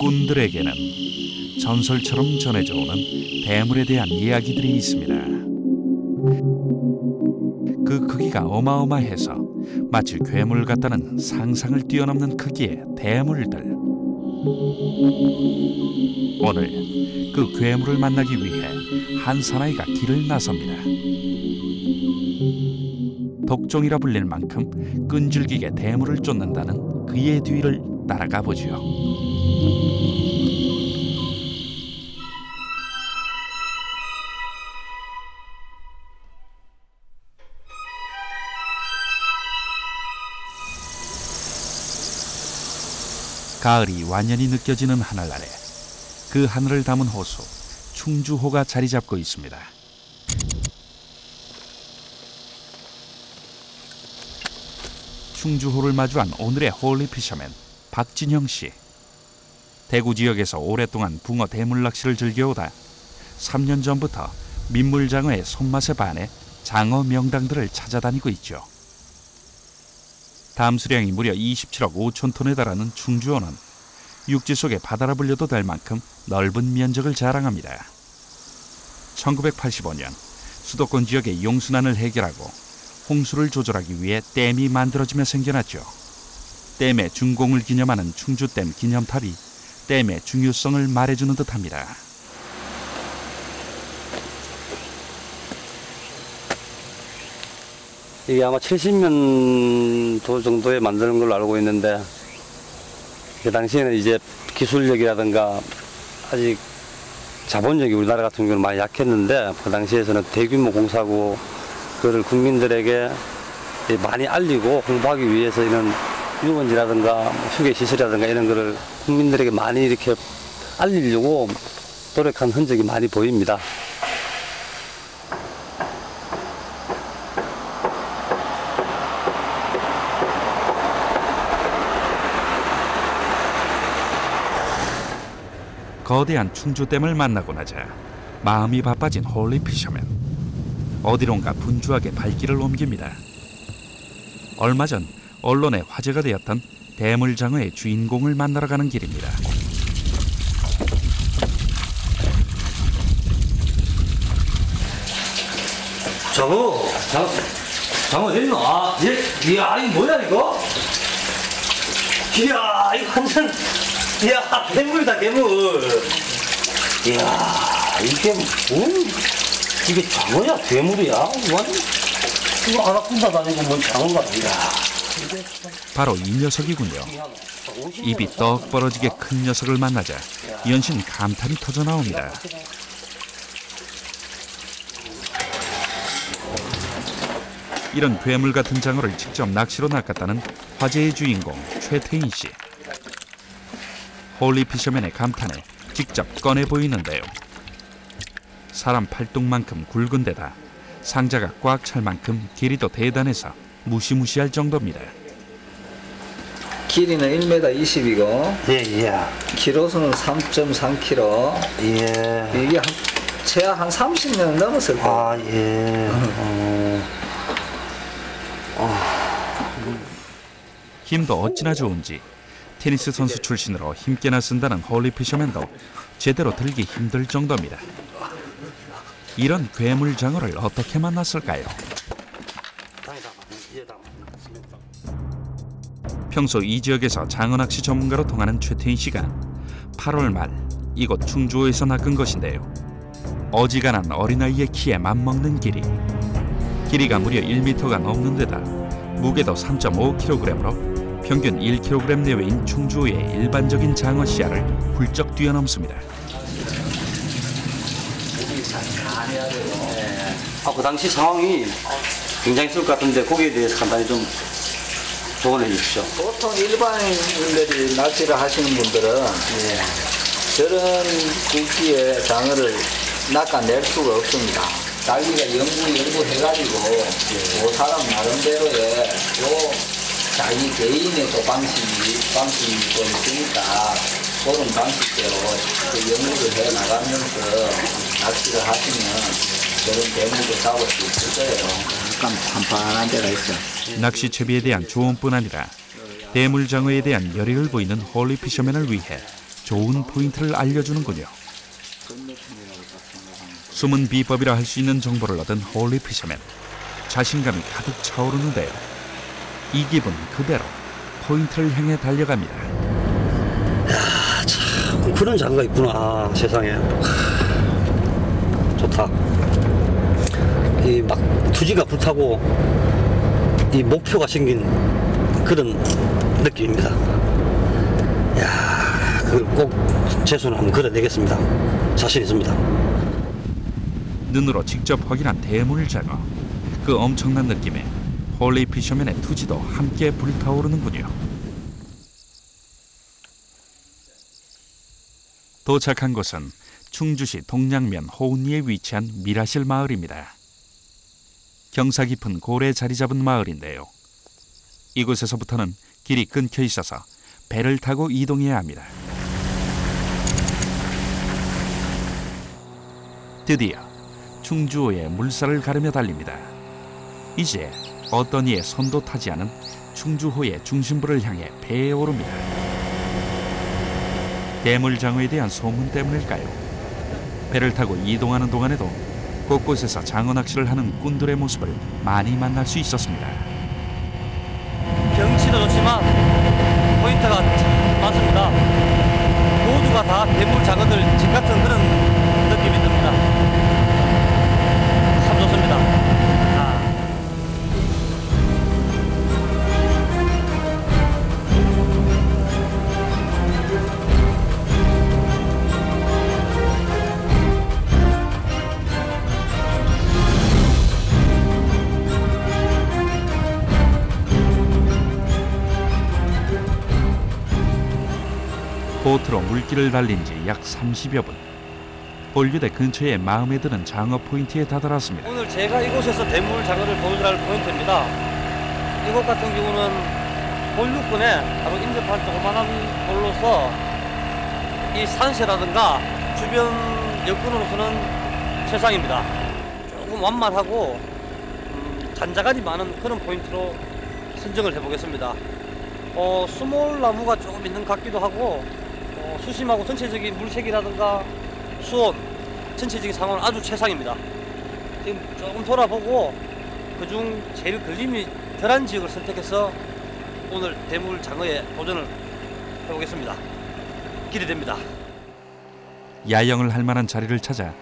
꾼들에게는 전설처럼 전해져 오는 대물에 대한 이야기들이 있습니다. 그 크기가 어마어마해서 마치 괴물 같다는 상상을 뛰어넘는 크기의 대물들. 오늘 그 괴물을 만나기 위해 한 사나이가 길을 나섭니다. 독종이라 불릴 만큼 끈질기게 대물을 쫓는다는 그의 뒤를 따라가 보지요. 가을이 완연히 느껴지는 하늘 아래 그 하늘을 담은 호수 충주호가 자리 잡고 있습니다. 충주호를 마주한 오늘의 홀리피셔맨 박진형 씨. 대구 지역에서 오랫동안 붕어 대물 낚시를 즐겨오다 3년 전부터 민물장어의 손맛에 반해 장어 명당들을 찾아다니고 있죠. 담수량이 무려 27억 5천 톤에 달하는 충주호는 육지 속에 바다라 불려도 될 만큼 넓은 면적을 자랑합니다. 1985년 수도권 지역의 용순환을 해결하고 홍수를 조절하기 위해 댐이 만들어지며 생겨났죠. 댐의 준공을 기념하는 충주댐 기념탑이 댐의 중요성을 말해주는 듯합니다. 이게 아마 70년도 정도에 만드는 걸로 알고 있는데, 그 당시에는 이제 기술력이라든가 아직 자본력이 우리나라 같은 경우는 많이 약했는데, 그 당시에서는 대규모 공사고 그거를 국민들에게 많이 알리고 홍보하기 위해서 이런 유원지라든가 휴게시설이라든가 이런 거를 국민들에게 많이 이렇게 알리려고 노력한 흔적이 많이 보입니다. 거대한 충주댐을 만나고 나자 마음이 바빠진 홀리피셔맨. 어디론가 분주하게 발길을 옮깁니다. 얼마 전 언론에 화제가 되었던 대물장어의 주인공을 만나러 가는 길입니다. 장어 어디 있노? 이야, 이거 뭐야 이거? 이야, 이거 완전, 이야, 괴물이다 괴물. 이야, 이게 이게 장어야 괴물이야? 완전 이거 아나콘다 다니고 뭔 장어가 아니라. 바로 이 녀석이군요. 입이 떡 벌어지게 큰 녀석을 만나자 연신 감탄이 터져 나옵니다. 이런 괴물 같은 장어를 직접 낚시로 낚았다는 화제의 주인공 최태인 씨. 홀리피셔맨의 감탄에 직접 꺼내 보이는데요. 사람 팔뚝만큼 굵은 데다 상자가 꽉 찰 만큼 길이도 대단해서 무시무시할 정도입니다. 길이는 1m 20이고 예. 키로수는 3.3kg. 예. 이게 최하 한 30년 넘었을 거예요. 예. 힘도 어찌나 좋은지 테니스 선수 출신으로 힘께나 쓴다는 홀리피셔맨도 제대로 들기 힘들 정도입니다. 이런 괴물 장어를 어떻게 만났을까요? 평소 이 지역에서 장어 낚시 전문가로 통하는 최태인 씨가 8월 말 이곳 충주호에서 낚은 것인데요. 어지간한 어린아이의 키에 맞먹는 길이가 무려 1m가 넘는 데다 무게도 3.5kg으로 평균 1kg 내외인 충주호의 일반적인 장어 씨알을 훌쩍 뛰어넘습니다. 그 당시 상황이 굉장히 있을 것 같은데 거기에 대해서 간단히 좀 조언해 주십시오. 보통 일반인들이 낚시를 하시는 분들은 저런 굵기의 장어를 낚아낼 수가 없습니다. 자기가 연구해가지고 그 사람 나름대로의 자기 개인의 또 방식이 또 있으니까 그런 방식대로 그 연구를 해 나가면서 낚시를 하시면 그런 대물도 잡을 수 있을 거예요. 약간 판판한 데가 있죠. 낚시 채비에 대한 조언뿐 아니라 대물장어에 대한 열의를 보이는 홀리 피셔맨을 위해 좋은 포인트를 알려주는군요. 숨은 비법이라 할 수 있는 정보를 얻은 홀리 피셔맨. 자신감이 가득 차오르는데요. 이 기분 그대로 포인트를 향해 달려갑니다. 야, 참 그런 장어가 있구나 세상에. 좋다. 이 막 투지가 불타고 이 목표가 생긴 그런 느낌입니다. 야, 그걸 꼭 제 손으로 한번 걸어내겠습니다. 자신 있습니다. 눈으로 직접 확인한 대물장어. 그 엄청난 느낌에 홀리 피셔맨의 투지도 함께 불타오르는군요. 도착한 곳은 충주시 동양면 호은리에 위치한 미라실 마을입니다. 경사 깊은 고래 자리 잡은 마을인데요. 이곳에서부터는 길이 끊겨 있어서 배를 타고 이동해야 합니다. 드디어 충주호의 물살을 가르며 달립니다. 이제 어떤 이의 손도 타지 않은 충주호의 중심부를 향해 배에 오릅니다. 대물장어에 대한 소문 때문일까요? 배를 타고 이동하는 동안에도 곳곳에서 장어 낚시를 하는 꾼들의 모습을 많이 만날 수 있었습니다. 경치도 좋지만 포인트가 참 많습니다. 모두가 다 대물장어들 집 같은 그런 느낌이 듭니다. 참 좋습니다. 보트로 물길을 달린 지 약 30여 분. 본류대 근처에 마음에 드는 장어 포인트에 다다랐습니다. 오늘 제가 이곳에서 대물장어를 보여드릴 포인트입니다. 이곳 같은 경우는 본류권에 바로 인접한 조그만한 돌로서 이 산세라든가 주변 여건으로서는 최상입니다. 조금 완만하고 잔자간이 많은 그런 포인트로 선정을 해보겠습니다. 수몰나무가 조금 있는 것 같기도 하고 수심하고 전체적인 물색이라든가 수온, 전체적인 상황은 아주 최상입니다. 지금 조금 돌아보고 그중 제일 걸림이 덜한 지역을 선택해서 오늘 대물장어에 도전을 해보겠습니다. 기대됩니다. 야영을 할 만한 자리를 찾아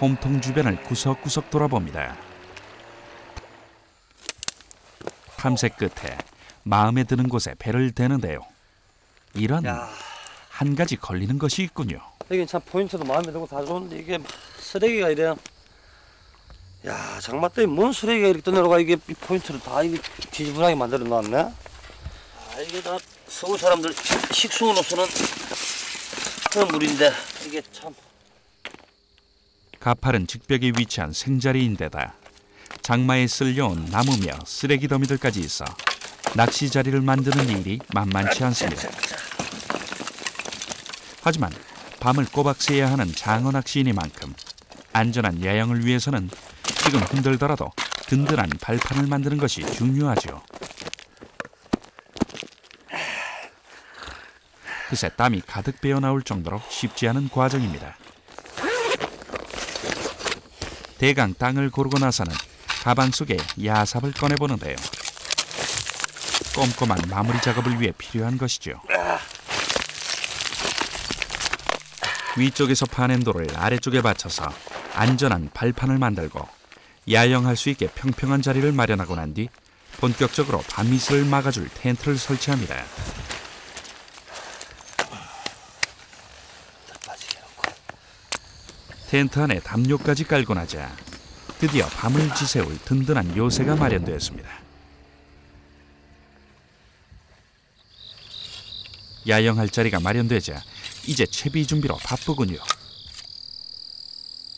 홈통 주변을 구석구석 돌아봅니다. 탐색 끝에 마음에 드는 곳에 배를 대는데요. 이런 한 가지 걸리는 것이 있군요. 여긴 참 포인트도 마음에 들고 다 좋은데 이게 쓰레기가 이래. 야, 장마더위 뭔 쓰레기가 이렇게 떠내려가. 이게 이 포인트를 다 이게 지저분하게 만들어 놨네. 이게 다 서울 사람들 식수원으로서는 그런 물인데 이게 참. 가파른 직벽에 위치한 생자리인데다 장마에 쓸려온 나무며 쓰레기 더미들까지 있어 낚시 자리를 만드는 일이 만만치 않습니다. 하지만 밤을 꼬박 새야 하는 장어 낚시이니만큼 안전한 야영을 위해서는 지금 힘들더라도 든든한 발판을 만드는 것이 중요하죠. 그새 땀이 가득 배어나올 정도로 쉽지 않은 과정입니다. 대강 땅을 고르고 나서는 가방 속에 야삽을 꺼내보는데요. 꼼꼼한 마무리 작업을 위해 필요한 것이죠. 위쪽에서 파낸 돌을 아래쪽에 받쳐서 안전한 발판을 만들고 야영할 수 있게 평평한 자리를 마련하고 난 뒤 본격적으로 밤이슬을 막아줄 텐트를 설치합니다. 텐트 안에 담요까지 깔고 나자 드디어 밤을 지새울 든든한 요새가 마련되었습니다. 야영할 자리가 마련되자 이제 채비 준비로 바쁘군요.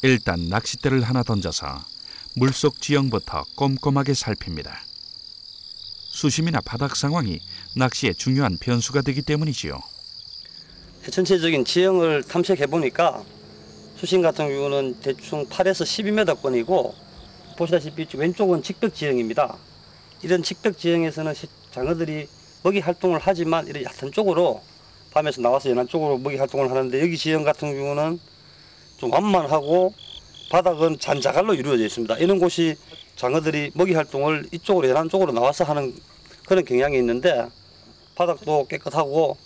일단 낚싯대를 하나 던져서 물속 지형부터 꼼꼼하게 살핍니다. 수심이나 바닥 상황이 낚시에 중요한 변수가 되기 때문이지요. 전체적인 지형을 탐색해 보니까 수심 같은 경우는 대충 8에서 12m권이고 보시다시피 왼쪽은 직벽 지형입니다. 이런 직벽 지형에서는 장어들이 먹이 활동을 하지만 이렇게 얕은 쪽으로 밤에서 나와서 연안 쪽으로 먹이 활동을 하는데 여기 지형 같은 경우는 좀 완만하고 바닥은 잔자갈로 이루어져 있습니다. 이런 곳이 장어들이 먹이 활동을 이쪽으로 연안 쪽으로 나와서 하는 그런 경향이 있는데 바닥도 깨끗하고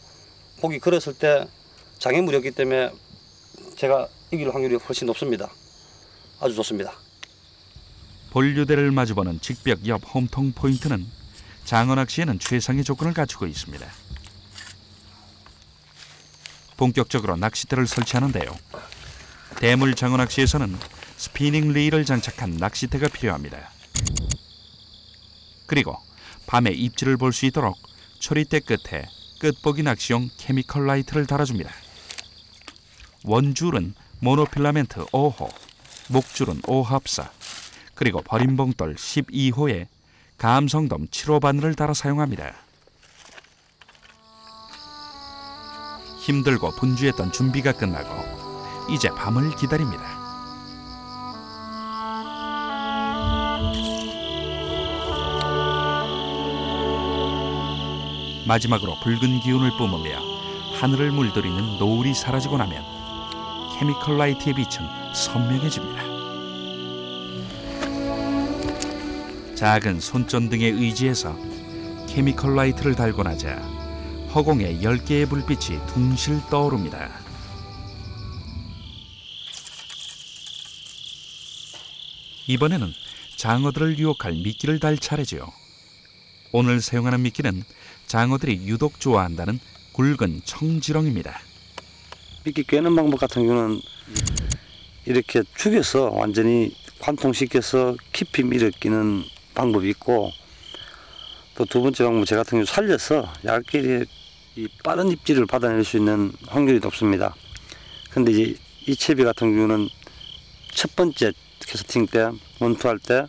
고기 걸었을 때 장애물이 없기 때문에 제가 이길 확률이 훨씬 높습니다. 아주 좋습니다. 본류대를 마주보는 직벽 옆 홈통 포인트는 장어 낚시에는 최상의 조건을 갖추고 있습니다. 본격적으로 낚싯대를 설치하는데요. 대물 장어 낚시에서는 스피닝 리를 장착한 낚싯대가 필요합니다. 그리고 밤에 입질을 볼 수 있도록 초리대 끝에 끝보기 낚시용 케미컬 라이트를 달아줍니다. 원줄은 모노필라멘트 5호, 목줄은 5합사, 그리고 버림봉돌 12호에 감성돔 7호 바늘을 달아 사용합니다. 힘들고 분주했던 준비가 끝나고 이제 밤을 기다립니다. 마지막으로 붉은 기운을 뿜으며 하늘을 물들이는 노을이 사라지고 나면 케미컬 라이트의 빛은 선명해집니다. 작은 손전등에 의지해서 케미컬 라이트를 달고 나자 허공에 10개의 불빛이 둥실 떠오릅니다. 이번에는 장어들을 유혹할 미끼를 달 차례죠. 오늘 사용하는 미끼는 장어들이 유독 좋아한다는 굵은 청지렁입니다. 미끼 꿰는 방법 같은 경우는 이렇게 죽여서 완전히 관통시켜서 깊이 밀어끼는 방법이 있고, 또 두 번째 방법 제 같은 경우 살려서 얇게 이 빠른 입질을 받아낼 수 있는 확률이 높습니다. 근데 이제 이 채비 같은 경우는 첫 번째 캐스팅 때 원투할 때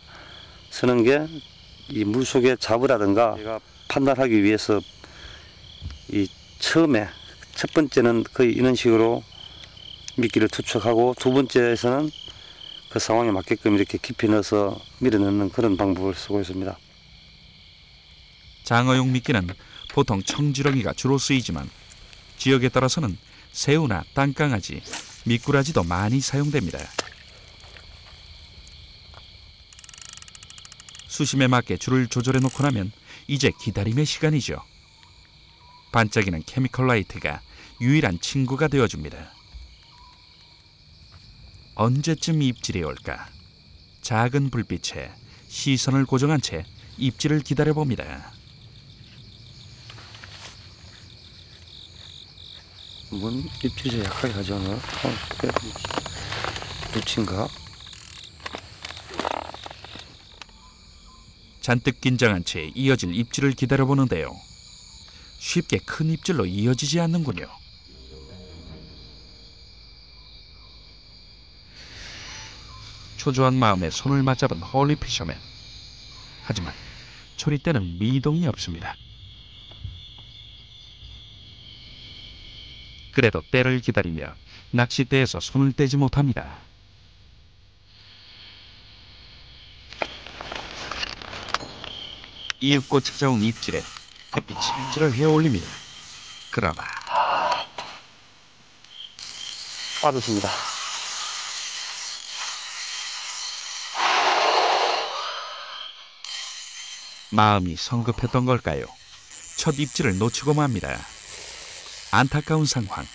쓰는 게 이 물속에 잡으라든가 제가 판단하기 위해서 이 처음에 첫 번째는 거의 이런 식으로 미끼를 투척하고 두 번째에서는 그 상황에 맞게끔 이렇게 깊이 넣어서 밀어넣는 그런 방법을 쓰고 있습니다. 장어용 미끼는 보통 청지렁이가 주로 쓰이지만 지역에 따라서는 새우나 땅강아지, 미꾸라지도 많이 사용됩니다. 수심에 맞게 줄을 조절해 놓고 나면 이제 기다림의 시간이죠. 반짝이는 케미컬 라이트가 유일한 친구가 되어줍니다. 언제쯤 입질이 올까? 작은 불빛에 시선을 고정한 채 입질을 기다려봅니다. 뭔 입질이 약하게 하지 않아? 루치인가? 잔뜩 긴장한 채 이어질 입질을 기다려보는데요. 쉽게 큰 입질로 이어지지 않는군요. 초조한 마음에 손을 맞잡은 홀리피셔맨. 하지만 초리대는 미동이 없습니다. 그래도 때를 기다리며 낚싯대에서 손을 떼지 못합니다. 이윽고 찾아온 입질에 햇빛이 입질을 회올립니다. 그러나 빠졌습니다. 마음이 성급했던 걸까요? 첫 입질을 놓치고 맙니다. 안타까운 상황.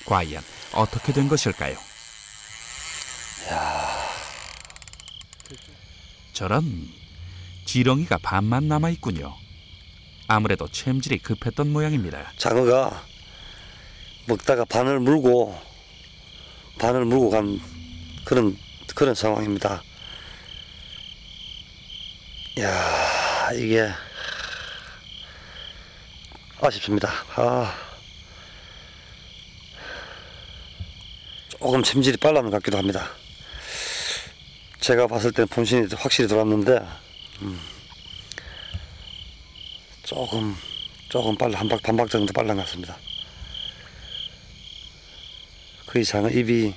과연 어떻게 된 것일까요? 저런 지렁이가 반만 남아있군요. 아무래도 챔질이 급했던 모양입니다. 장어가 먹다가 바늘 물고 간 그런 상황입니다. 야, 이게 아쉽습니다. 조금 챔질이 빨라는 것 같기도 합니다. 제가 봤을 때는 본신이 확실히 돌았는데 조금 빨라, 반박 정도 빨라 났습니다. 거의 장어 입이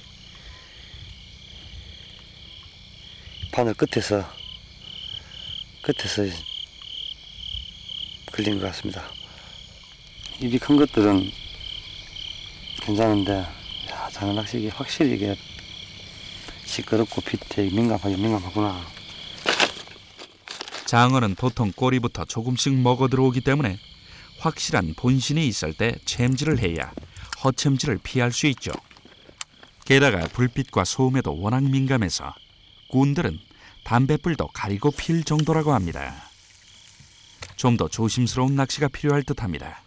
바늘 끝에서 걸린 것 같습니다. 입이 큰 것들은 괜찮은데, 야, 장어낚시 확실히 이게 시끄럽고 빛에 민감하구나. 장어는 보통 꼬리부터 조금씩 먹어 들어오기 때문에 확실한 본신이 있을 때 챔질을 해야 허챔질을 피할 수 있죠. 게다가 불빛과 소음에도 워낙 민감해서 꾼들은 담뱃불도 가리고 필 정도라고 합니다. 좀 더 조심스러운 낚시가 필요할 듯합니다.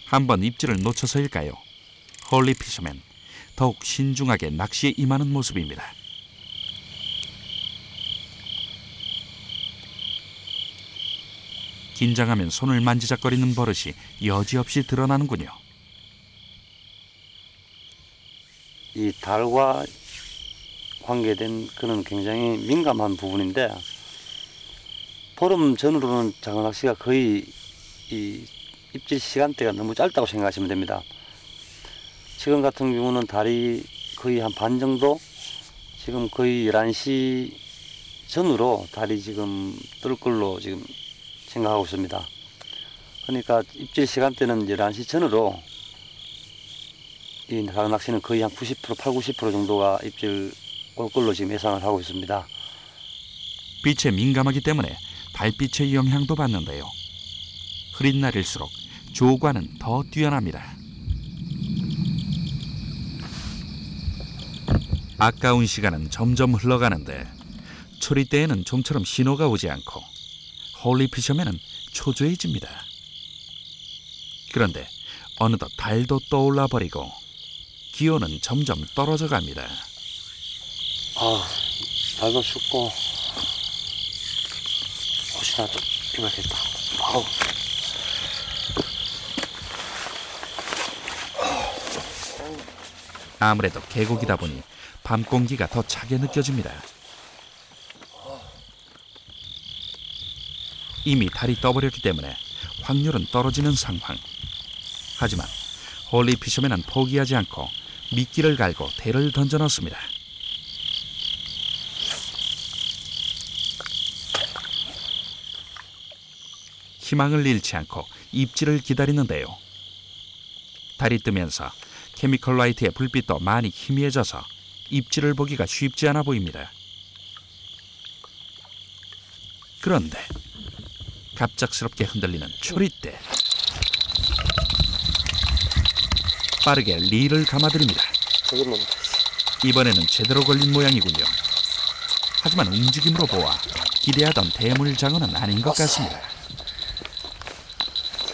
한번 입질을 놓쳐서일까요? 홀리 피셔맨 더욱 신중하게 낚시에 임하는 모습입니다. 긴장하면 손을 만지작거리는 버릇이 여지없이 드러나는군요. 이 달과 관계된 그런 굉장히 민감한 부분인데, 보름 전으로는 장어낚시가 거의 이 입질 시간대가 너무 짧다고 생각하시면 됩니다. 지금 같은 경우는 달이 거의 한 반 정도, 지금 거의 11시 전으로 달이 지금 뜰 걸로 지금 생각하고 있습니다. 그러니까 입질 시간대는 11시 전으로 이 장어낚시는 거의 한 90%, 80, 90% 정도가 입질 올 걸로 지금 예상을 하고 있습니다. 빛에 민감하기 때문에 달빛의 영향도 받는데요. 흐린 날일수록 조과는 더 뛰어납니다. 아까운 시간은 점점 흘러가는데 초리대에는 좀처럼 신호가 오지 않고 홀리 피셔맨은 초조해집니다. 그런데 어느덧 달도 떠올라 버리고 기온은 점점 떨어져 갑니다. 달도 춥고 옷이나 좀 입어야겠다. 아무래도 계곡이다 보니 밤 공기가 더 차게 느껴집니다. 이미 달이 떠버렸기 때문에 확률은 떨어지는 상황. 하지만 홀리 피셔맨은 포기하지 않고 미끼를 갈고 대를 던져 넣습니다. 희망을 잃지 않고 입질을 기다리는데요. 달이 뜨면서 케미컬 라이트의 불빛도 많이 희미해져서 입질을 보기가 쉽지 않아 보입니다. 그런데 갑작스럽게 흔들리는 초리대. 빠르게 릴을 감아들입니다. 이번에는 제대로 걸린 모양이군요. 하지만 움직임으로 보아 기대하던 대물장어는 아닌 것 같습니다.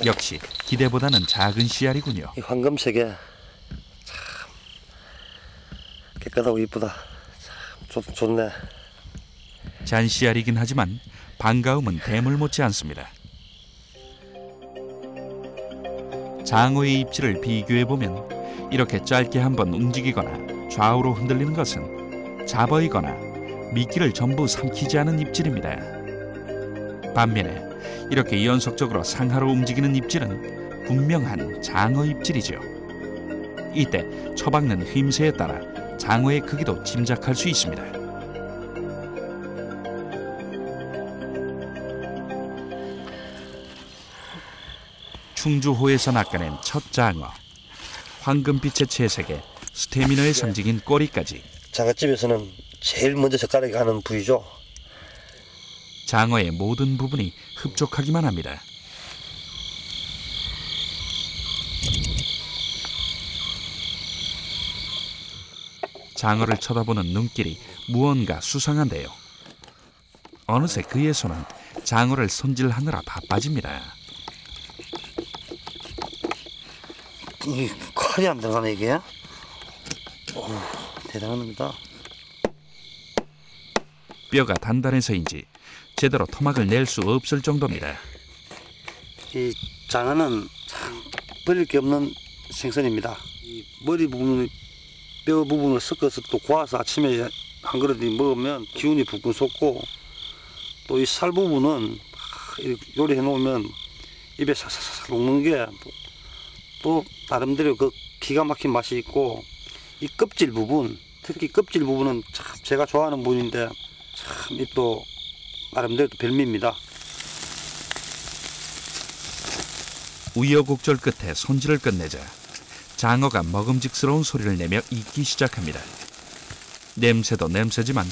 역시 기대보다는 작은 씨알이군요. 이 황금색에 참 깨끗하고 이쁘다. 참 좋네. 잔씨알이긴 하지만 반가움은 대물 못지 않습니다. 장어의 입질을 비교해보면 이렇게 짧게 한번 움직이거나 좌우로 흔들리는 것은 잡어이거나 미끼를 전부 삼키지 않은 입질입니다. 반면에 이렇게 연속적으로 상하로 움직이는 입질은 분명한 장어 입질이죠. 이때 처박는 휘임새에 따라 장어의 크기도 짐작할 수 있습니다. 충주호에서 낚아낸 첫 장어. 황금빛의 채색에 스태미너의 상징인 꼬리까지. 장어집에서는 제일 먼저 젓가락이 가는 부위죠. 장어의 모든 부분이 흡족하기만 합니다. 장어를 쳐다보는 눈길이 무언가 수상한데요. 어느새 그의 손은 장어를 손질하느라 바빠집니다. 이 칼이 안 들어가네 이게. 대단합니다. 뼈가 단단해서인지 제대로 토막을 낼 수 없을 정도입니다. 이 장어는 참 버릴 게 없는 생선입니다. 이 머리 부분, 뼈 부분을 섞어서 또 고아서 아침에 한 그릇 먹으면 기운이 붓고 솟고, 또 이 살 부분은 요리해 놓으면 입에 사사사 녹는 게 또 나름대로 그 기가 막힌 맛이 있고, 이 껍질 부분, 특히 껍질 부분은 참 제가 좋아하는 부분인데 참 이 또 나름대로 별미입니다. 우여곡절 끝에 손질을 끝내자 장어가 먹음직스러운 소리를 내며 익기 시작합니다. 냄새도 냄새지만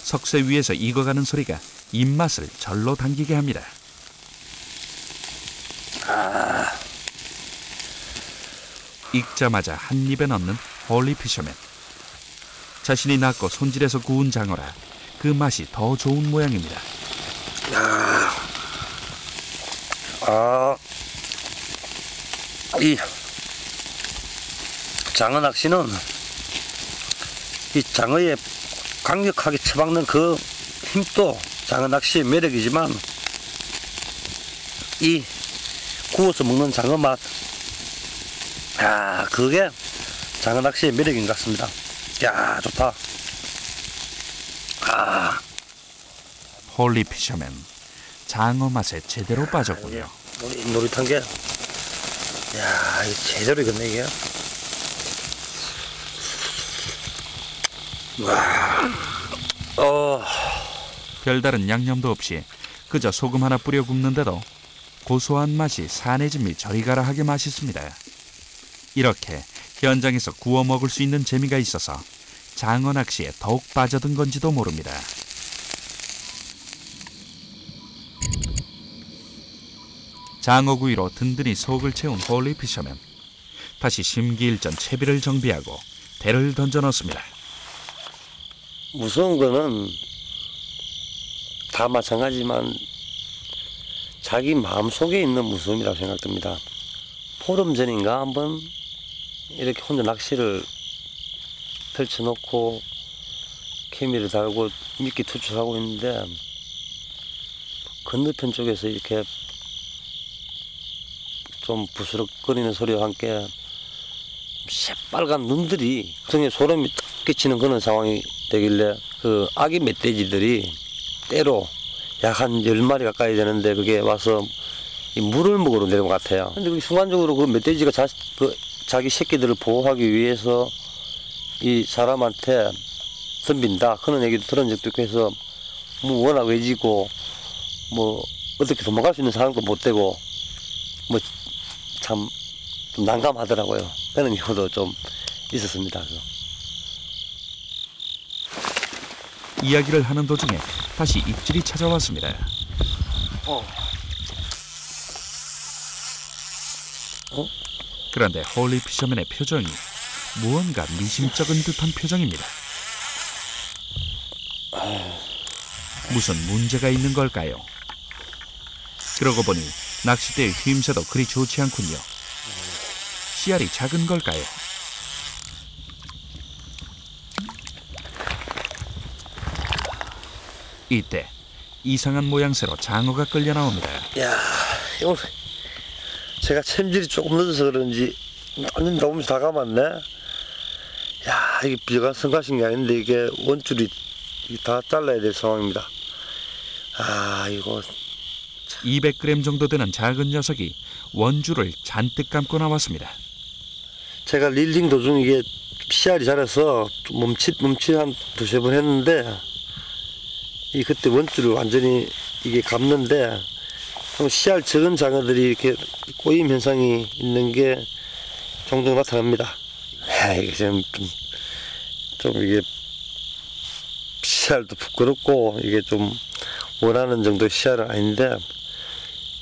석쇠 위에서 익어가는 소리가 입맛을 절로 당기게 합니다. 익자마자 한 입에 넣는 홀리 피셔맨. 자신이 낳고 손질해서 구운 장어라 그 맛이 더 좋은 모양입니다. 이 장어 낚시는 이 장어에 강력하게 처박는 그 힘도 장어 낚시의 매력이지만 이 구워서 먹는 장어 맛, 그게 장어 낚시의 매력인 것 같습니다. 야, 좋다. 홀리 피셔맨, 장어 맛에 제대로 빠졌군요. 노릇한 게, 야, 이거 제대로 익었네, 이게. 별다른 양념도 없이 그저 소금 하나 뿌려 굽는데도 고소한 맛이 산해짐이 저리가라 하게 맛있습니다. 이렇게 현장에서 구워 먹을 수 있는 재미가 있어서 장어 낚시에 더욱 빠져든 건지도 모릅니다. 장어구이로 든든히 속을 채운 홀리 피셔맨. 다시 심기일전 채비를 정비하고 대를 던져 넣습니다. 무서운 거는 다 마찬가지지만 자기 마음속에 있는 무서움이라고 생각됩니다. 보름 전인가 한번 이렇게 혼자 낚시를 펼쳐놓고 케미를 달고 미끼 투척하고 있는데 건너편 쪽에서 이렇게 좀 부스럭거리는 소리와 함께 새빨간 눈들이 등에 소름이 탁 끼치는 그런 상황이 되길래 그 아기 멧돼지들이 때로 약 한 10마리 가까이 되는데 그게 와서 이 물을 먹으러 내려온 것 같아요. 근데 그 순간적으로 그 멧돼지가 자기 새끼들을 보호하기 위해서 이 사람한테 덤빈다 그런 얘기도 들은 적도 있고 해서 뭐 워낙 외지고 뭐 어떻게 도망갈 수 있는 상황도 못 되고 뭐 참 난감하더라고요. 그런 경우도 좀 있었습니다. 이야기를 하는 도중에 다시 입질이 찾아왔습니다. 그런데 홀리 피셔맨의 표정이 무언가 미심쩍은 듯한 표정입니다. 무슨 문제가 있는 걸까요? 그러고 보니 낚싯대의 휘임새도 그리 좋지 않군요. 씨알이 작은 걸까요? 이때 이상한 모양새로 장어가 끌려 나옵니다. 야, 오늘 제가 챔질이 조금 늦어서 그런지 완전 너무 다 감았네. 야, 이게 비가 성가신 게 아닌데 이게 원줄이 다 잘라야 될 상황입니다. 이거 200g 정도 되는 작은 녀석이 원줄을 잔뜩 감고 나왔습니다. 제가 릴링 도중 이게 씨알이 자라서 멈칫 한 두세 번 했는데 그때 원줄을 완전히 이게 감는데 씨알 적은 장어들이 이렇게 꼬임 현상이 있는 게 종종 나타납니다. 이게 좀 이게 씨알도 부끄럽고 이게 좀 원하는 정도의 씨알은 아닌데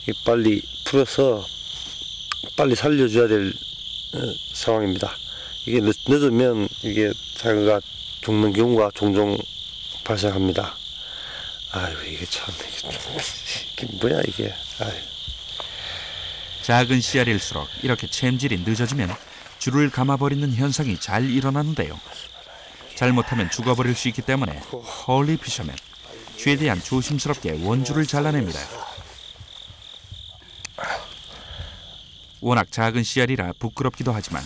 이게 빨리 풀어서 빨리 살려줘야 될 상황입니다. 이게 늦으면 이게 장어가 죽는 경우가 종종 발생합니다. 이게 참 이게 뭐야 이게. 작은 씨알일수록 이렇게 챔질이 늦어지면 줄을 감아버리는 현상이 잘 일어나는데요. 잘못하면 죽어버릴 수 있기 때문에 홀리 피셔맨 최대한 조심스럽게 원줄을 잘라냅니다. 워낙 작은 씨알이라 부끄럽기도 하지만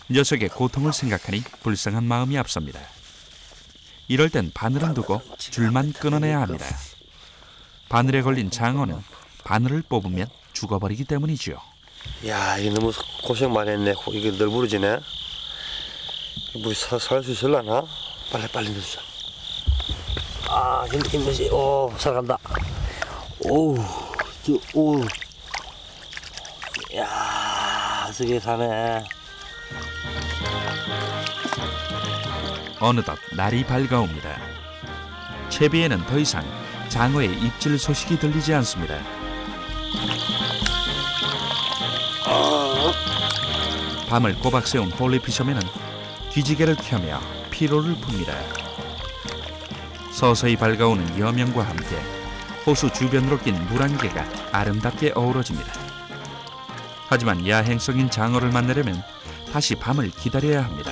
녀석의 고통을 생각하니 불쌍한 마음이 앞섭니다. 이럴 땐 바늘은 두고 줄만 끊어내야 합니다. 바늘에 걸린 장어는 바늘을 뽑으면 죽어버리기 때문이지요. 야, 이게 너무 고생 많이 했네. 이게 널브러지네. 뭐 살 수 있을라나? 빨리 넣자. 힘내지. 살아간다. 야, 저게 사네. 어느덧 날이 밝아옵니다. 채비에는 더 이상 장어의 입질 소식이 들리지 않습니다. 밤을 꼬박 새운 홀리피셔맨은 기지개를 켜며 피로를 풉니다. 서서히 밝아오는 여명과 함께 호수 주변으로 낀 물안개가 아름답게 어우러집니다. 하지만 야행성인 장어를 만나려면 다시 밤을 기다려야 합니다.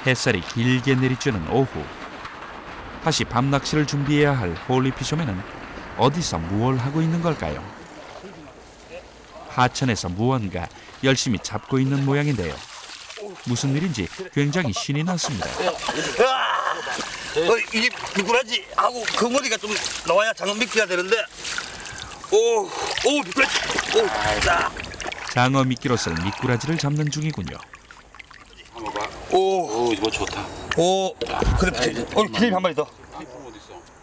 햇살이 길게 내리쬐는 오후, 다시 밤 낚시를 준비해야 할 홀리피셔맨은 어디서 무얼 하고 있는 걸까요? 하천에서 무언가 열심히 잡고 있는 모양인데요. 무슨 일인지 굉장히 신이 났습니다. 이게 미꾸라지 하고 그 머리가 좀 나와야 장어 미끼가 되는데. 미꾸라지. 장어 미끼로 쓸 미꾸라지를 잡는 중이군요. 이거 좋다. 그래. 기름이 한 마리 더.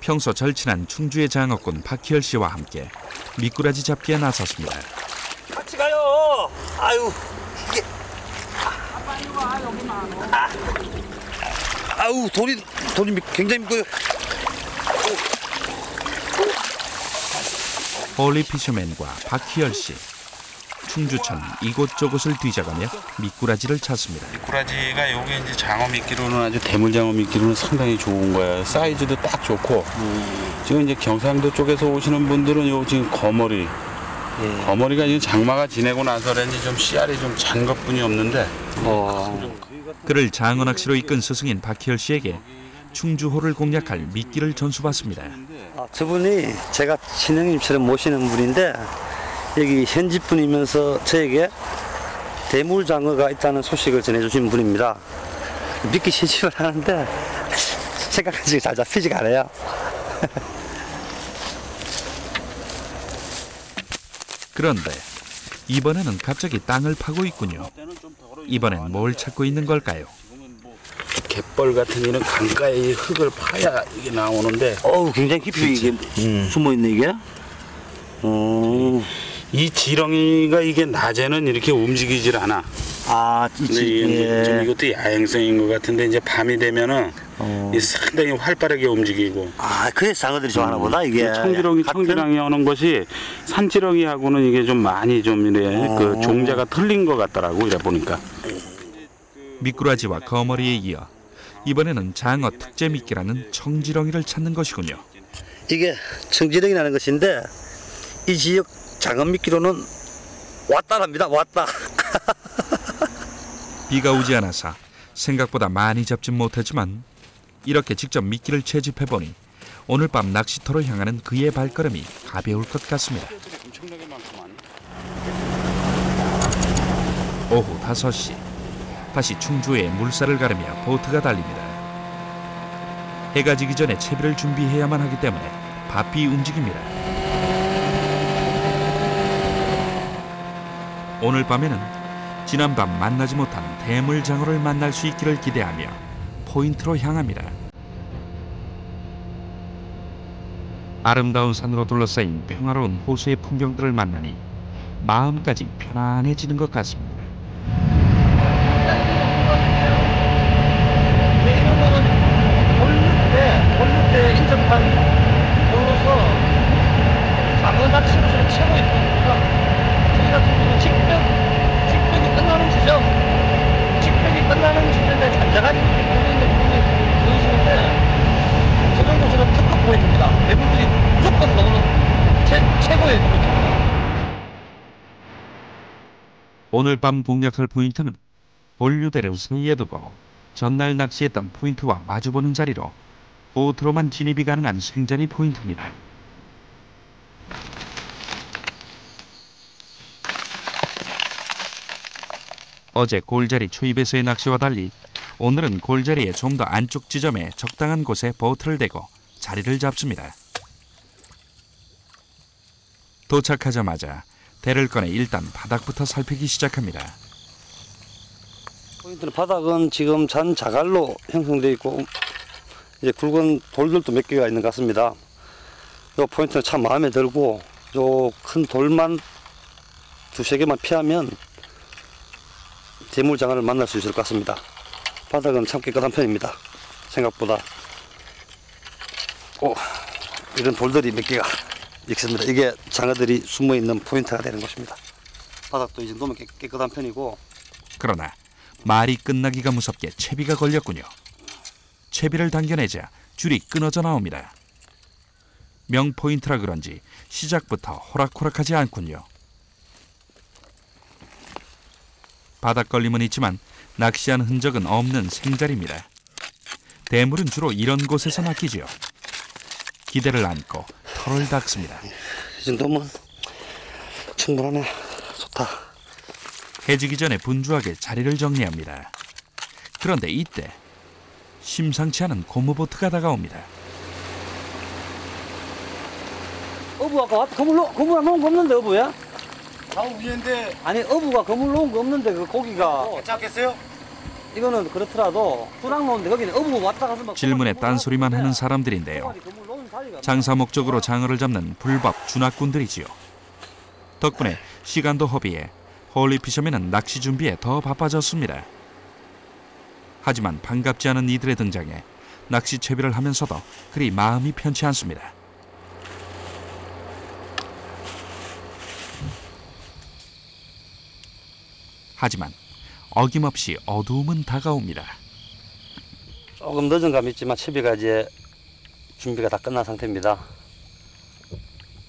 평소 절친한 충주의 장어꾼 박희열 씨와 함께 미꾸라지 잡기에 나섰습니다. 같이 가요. 아유, 이게. 돌이 굉장히 미끄요. 홀리피셔맨과 박희열 씨, 충주천 이곳저곳을 뒤져가며 미꾸라지를 찾습니다. 미꾸라지가 여기 이제 장어 미끼로는 아주 대물장어 미끼로는 상당히 좋은 거야. 사이즈도 딱 좋고. 지금 이제 경상도 쪽에서 오시는 분들은 요 지금 거머리. 거머리가 이제 장마가 지내고 나서 그런지 좀 씨알이 좀 잔 것뿐이 없는데. 그를 장어 낚시로 이끈 스승인 박희열 씨에게 충주호를 공략할 미끼를 전수받습니다. 저분이 제가 친형님처럼 모시는 분인데 여기 현지 분이면서 저에게 대물장어가 있다는 소식을 전해주신 분입니다. 미끼 시집을 하는데 생각하시기 잘 잡히지가 않아요. 그런데 이번에는 갑자기 땅을 파고 있군요. 이번엔 뭘 찾고 있는 걸까요? 갯벌 같은 이런 강가에 흙을 파야 이게 나오는데. 굉장히 깊이 이게 숨어 있네 이게. 이 지렁이가 이게 낮에는 이렇게 움직이질 않아. 좀 이것도 야행성인 것 같은데 이제 밤이 되면은 이 상당히 활발하게 움직이고. 그래서 장어들이 좋아하나 보다 이게. 청지렁이 하는 것이 산지렁이하고는 이게 좀 많이 좀 이래 그 종자가 틀린 것 같더라고 이래 보니까. 미꾸라지와 거머리에 이어 이번에는 장어 특제 미끼라는 청지렁이를 찾는 것이군요. 이게 청지렁이라는 것인데 이 지역 장어 미끼로는 왔다랍니다. 왔다. 비가 오지 않아서 생각보다 많이 잡진 못했지만 이렇게 직접 미끼를 채집해보니 오늘 밤 낚시터로 향하는 그의 발걸음이 가벼울 것 같습니다. 오후 5시, 다시 충주에 물살을 가르며 보트가 달립니다. 해가 지기 전에 채비를 준비해야만 하기 때문에 바삐 움직입니다. 오늘 밤에는 지난밤 만나지 못한 대물장어를 만날 수 있기를 기대하며 포인트로 향합니다. 아름다운 산으로 둘러싸인 평화로운 호수의 풍경들을 만나니 마음까지 편안해지는 것 같습니다. 올릴 때 인접한 걸로서 장어 낚시로서 최고의 포인트가 저희 같은 경우는 직벽이 끝나는 지점, 직벽이 끝나는 지점에 잔자간이 있는 부분이 보이시는데 저 정도 저는 특급 포인트입니다. 대부분이 무조건 먹는 최고의 포인트입니다. 오늘 밤 공략할 포인트는 본류대를 사이에 두고 전날 낚시했던 포인트와 마주보는 자리로 보트로만 진입이 가능한 생자리 포인트입니다. 어제 골자리 초입에서의 낚시와 달리 오늘은 골자리의 좀 더 안쪽 지점에 적당한 곳에 보트를 대고 자리를 잡습니다. 도착하자마자 대를 꺼내 일단 바닥부터 살피기 시작합니다. 포인트는 바닥은 지금 잔 자갈로 형성되어 있고 이제 굵은 돌들도 몇 개가 있는 것 같습니다. 이 포인트는 참 마음에 들고 요 큰 돌만 두세 개만 피하면 대물장어를 만날 수 있을 것 같습니다. 바닥은 참 깨끗한 편입니다. 생각보다. 이런 돌들이 몇 개가 있습니다. 이게 장어들이 숨어있는 포인트가 되는 것입니다. 바닥도 이 정도면 깨끗한 편이고. 그러나 말이 끝나기가 무섭게 채비가 걸렸군요. 채비를 당겨내자 줄이 끊어져 나옵니다. 명포인트라 그런지 시작부터 호락호락하지 않군요. 바닥 걸림은 있지만 낚시한 흔적은 없는 생자리입니다. 대물은 주로 이런 곳에서 낚이지요. 기대를 안고 털을 닦습니다. 이 정도면 충분하네. 좋다. 해지기 전에 분주하게 자리를 정리합니다. 그런데 이때 심상치 않은 고무보트가 다가옵니다. 어부 아까 그물 놓은 거 없는데 어부야? 방 위인데 아니 어부가 그물 놓은 거 없는데 그 고기가 괜찮겠어요? 이거는 그렇더라도 수락 놓은데 거기는 어부 왔다 가서 막 질문에 딴소리만 하는 사람들인데요. 장사 목적으로 장어를 잡는 불법 준학군들이지요. 덕분에 시간도 허비해 홀리피셔맨은 낚시 준비에 더 바빠졌습니다. 하지만 반갑지 않은 이들의 등장에 낚시 채비를 하면서도 그리 마음이 편치 않습니다. 하지만 어김없이 어두움은 다가옵니다. 조금 늦은 감이 있지만 채비가 이제 준비가 다 끝난 상태입니다.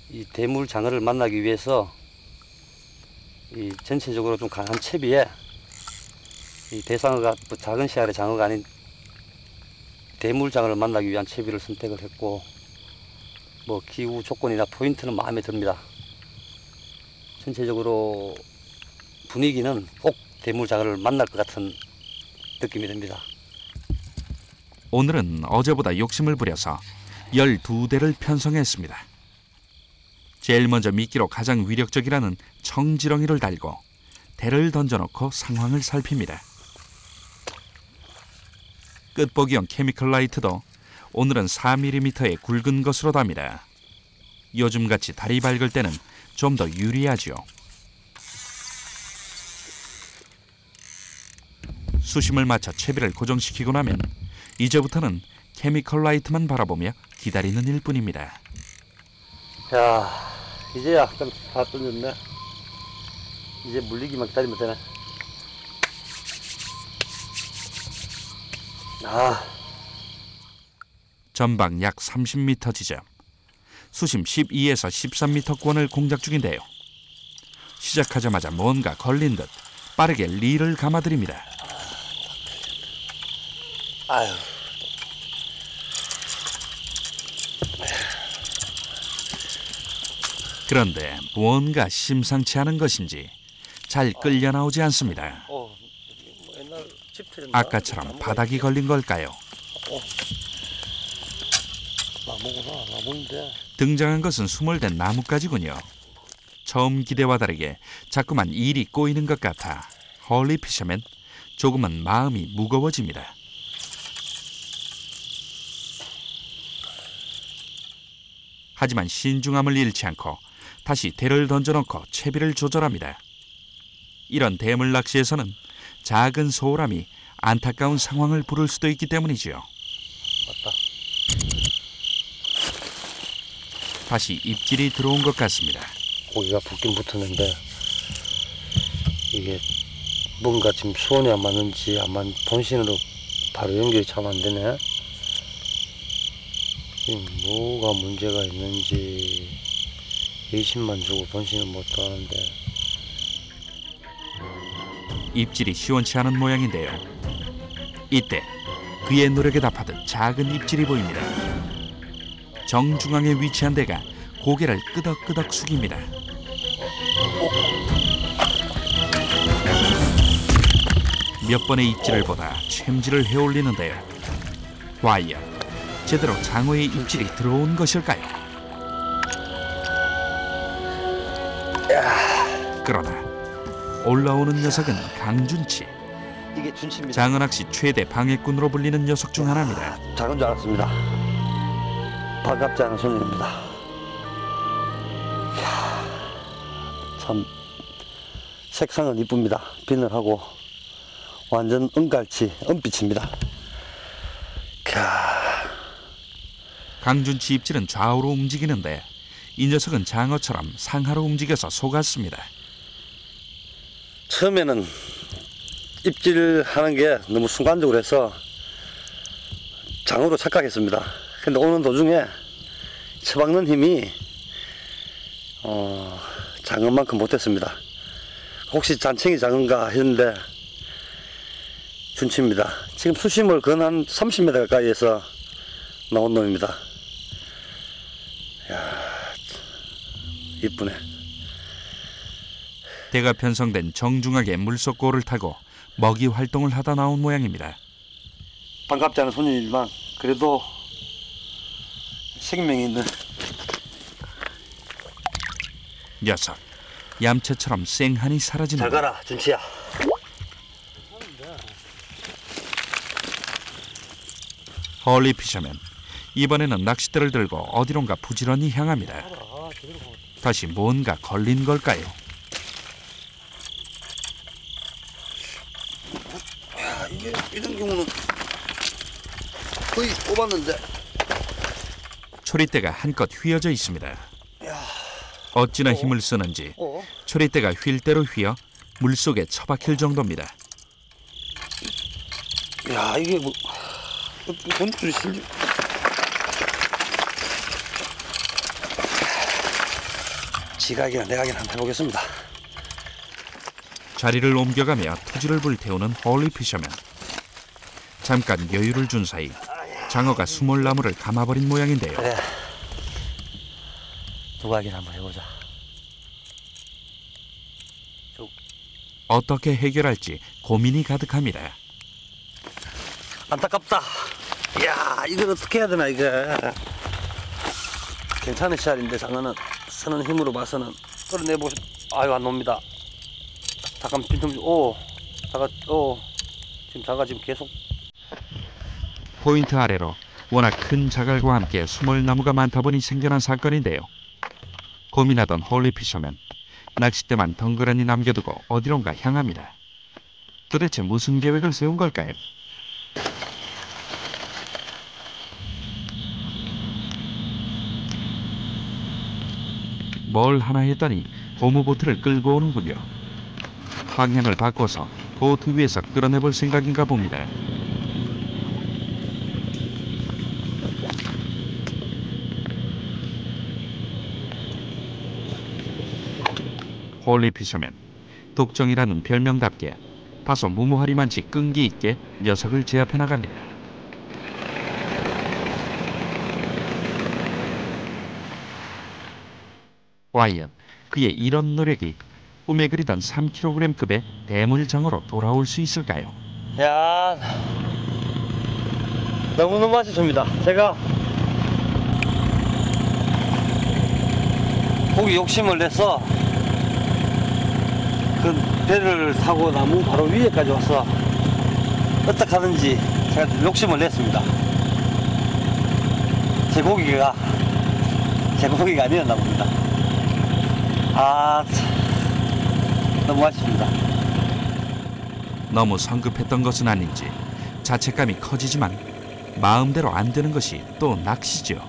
이 대물 장어를 만나기 위해서 이 전체적으로 좀 강한 채비에 이 대상어가 뭐 작은 씨알의 장어가 아닌 대물 장어를 만나기 위한 채비를 선택을 했고, 뭐 기후 조건이나 포인트는 마음에 듭니다. 전체적으로 분위기는 꼭 대물 장어를 만날 것 같은 느낌이 듭니다. 오늘은 어제보다 욕심을 부려서 12대를 편성했습니다. 제일 먼저 미끼로 가장 위력적이라는 청지렁이를 달고 대를 던져놓고 상황을 살핍니다. 끝보기용 케미컬 라이트도 오늘은 4mm의 굵은 것으로 답니다. 요즘같이 달이 밝을 때는 좀 더 유리하죠. 수심을 맞춰 채비를 고정시키고 나면 이제부터는 케미컬 라이트만 바라보며 기다리는 일뿐입니다. 자, 이제야 다 던졌네. 이제 물리기만 기다리면 되네. 전방 약 30m 지점, 수심 12에서 13m권을 공작 중인데요. 시작하자마자 뭔가 걸린 듯 빠르게 릴을 감아드립니다. 아유. 그런데 무언가 심상치 않은 것인지 잘 끌려 나오지 않습니다. 옛날 아까처럼 바닥이 걸린 걸까요? 나무인데. 등장한 것은 수몰된 나뭇가지군요. 처음 기대와 다르게 자꾸만 일이 꼬이는 것 같아 홀리피셔맨 조금은 마음이 무거워집니다. 하지만 신중함을 잃지 않고 다시 대를 던져놓고 채비를 조절합니다. 이런 대물 낚시에서는 작은 소홀함이 안타까운 상황을 부를 수도 있기 때문이지요. 맞다. 다시 입질이 들어온 것 같습니다. 고기가 붙긴 붙었는데 이게 뭔가 지금 수온이 안 맞는지 아마 본신으로 바로 연결이 참 안 되네. 뭐가 문제가 있는지 의심만 주고 본신을 못 하는데. 입질이 시원치 않은 모양인데요. 이때 그의 노력에 답하듯 작은 입질이 보입니다. 정중앙에 위치한 대가 고개를 끄덕끄덕 숙입니다. 몇 번의 입질을 보다 챔질을 해올리는데요. 과연 제대로 장어의 입질이 들어온 것일까요? 그러나 올라오는 녀석은 강준치. 이게 준치입니다. 장은학 씨 최대 방해꾼으로 불리는 녀석 중 하나입니다. 작은 줄 알았습니다. 반갑지 않은 손님입니다. 이야, 참 색상은 이쁩니다. 비늘하고 완전 은갈치, 은빛입니다. 이야. 강준치 입질은 좌우로 움직이는데 이 녀석은 장어처럼 상하로 움직여서 속았습니다. 처음에는 입질하는 게 너무 순간적으로 해서 장어로 착각했습니다. 근데 오는 도중에 쳐박는 힘이 장어만큼 못했습니다. 혹시 잔챙이 장어인가 했는데 준치입니다. 지금 수심을 근 한 30m 가까이에서 나온 놈입니다. 이야, 이쁘네. 대가 편성된 정중하게 물속고를 타고 먹이 활동을 하다 나온 모양입니다. 반갑지 않은 손님이지만 그래도 생명이 있는 녀석, 얌체처럼 쌩하니 사라지는 잘 가라 준치야. 헐리 피셔맨. 이번에는 낚싯대를 들고 어디론가 부지런히 향합니다. 다시 뭔가 걸린 걸까요? 야, 이게 이런 경우는 거의 뽑았는데. 초리대가 한껏 휘어져 있습니다. 어찌나 힘을 쓰는지 초리대가 휠 대로 휘어 물속에 처박힐 정도입니다. 야, 이게 뭐 돈줄이 실지. 지각이나 내각이나 한번 해보겠습니다. 자리를 옮겨가며 투지를 불태우는 헐리 피셔맨. 잠깐 여유를 준 사이 장어가 수몰나무를 감아버린 모양인데요. 그래. 두각이나 한번 해보자. 어떻게 해결할지 고민이 가득합니다. 안타깝다. 이야, 이걸 어떻게 해야 되나 이게. 괜찮은 씨알인데 장어는 쓰는 힘으로 봐서는 끌어내보시. 아유, 안 놉니다. 잠깐 빈틈. 지금 자가 지금 계속. 포인트 아래로 워낙 큰 자갈과 함께 수몰나무가 많다 보니 생겨난 사건인데요. 고민하던 홀리 피셔맨, 낚싯대만 덩그러니 남겨두고 어디론가 향합니다. 도대체 무슨 계획을 세운 걸까요? 뭘 하나 했더니 고무보트를 끌고 오는군요. 방향을 바꿔서 보트 위에서 끌어내볼 생각인가 봅니다. 홀리 피셔맨, 독정이라는 별명답게 다소 무모하리만치 끈기 있게 녀석을 제압해 나갑니다. 과연 그의 이런 노력이 꿈에 그리던 3kg급의 대물장어로 돌아올 수 있을까요? 야, 너무너무 맛있습니다. 제가 고기 욕심을 내서 그 배를 타고 나무 바로 위에까지 와서 어떻게 하든지 제가 욕심을 냈습니다. 제 고기가 아니었나 봅니다. 아, 참, 너무 맛있습니다. 너무 성급했던 것은 아닌지 자책감이 커지지만 마음대로 안 되는 것이 또 낚시죠.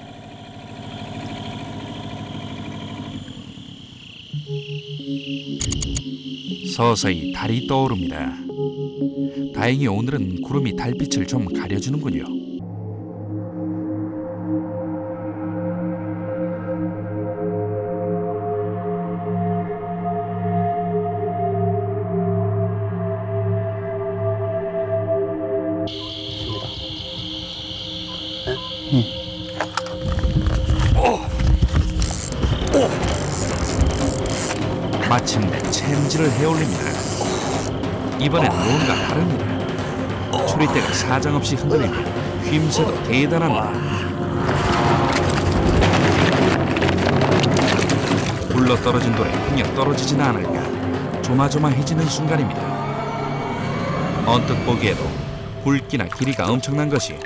서서히 달이 떠오릅니다. 다행히 오늘은 구름이 달빛을 좀 가려주는군요. 마침내 챔질을 해올립니다. 이번엔 뭔가 다릅니다. 초리대가 사정없이 흔들리며 휘임새도 대단합니다. 굴러떨어진 돌에 그냥 떨어지진 않을까. 조마조마해지는 순간입니다. 언뜻 보기에도 굵기나 길이가 엄청난 것이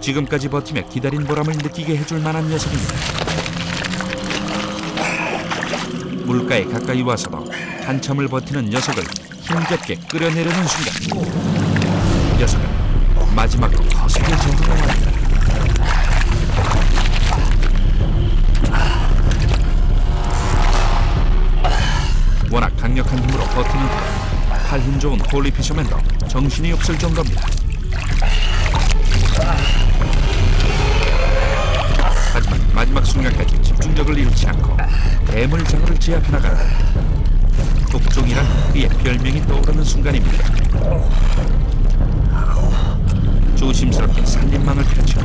지금까지 버티며 기다린 보람을 느끼게 해줄 만한 녀석입니다. 물가에 가까이 와서도 한참을 버티는 녀석을 힘겹게 끌어내려는 순간 녀석은 마지막으로 거세게 저항을 합니다. 워낙 강력한 힘으로 버티는 팔 힘 좋은 홀리 피셔맨도 정신이 없을 정도입니다. 하지만 마지막 순간까지 집중력을 잃지 않고 대물장어를 제압해 나간다. 독종이란 그의 별명이 떠오르는 순간입니다. 조심스럽게 살림망을 펼치고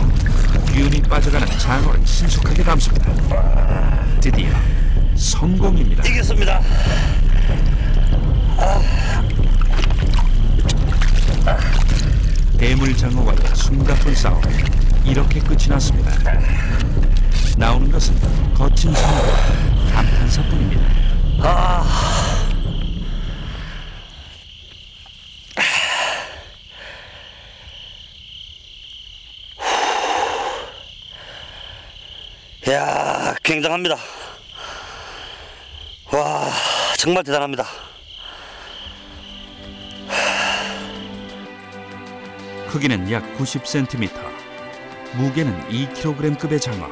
균이 빠져가는 장어를 신속하게 담습니다. 드디어 성공입니다. 이겼습니다. 대물장어와의 숨가쁜 싸움 이렇게 끝이 났습니다. 나오는 것은 거친 상어와 감탄사뿐입니다. 이야, 굉장합니다. 와, 정말 대단합니다. 크기는 약 90cm, 무게는 2kg급의 장어.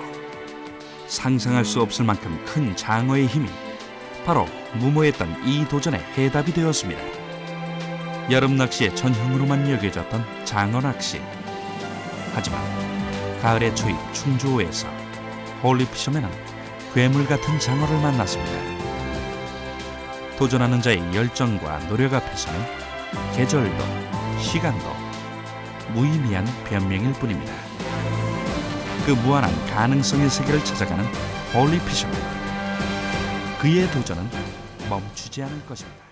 상상할 수 없을 만큼 큰 장어의 힘이 바로 무모했던 이 도전의 해답이 되었습니다. 여름 낚시의 전형으로만 여겨졌던 장어 낚시. 하지만 가을의 초입 충주호에서 홀리 피셔맨은 괴물 같은 장어를 만났습니다. 도전하는 자의 열정과 노력 앞에서는 계절도 시간도 무의미한 변명일 뿐입니다. 그 무한한 가능성의 세계를 찾아가는 홀리 피셔맨. 그의 도전은 멈추지 않을 것입니다.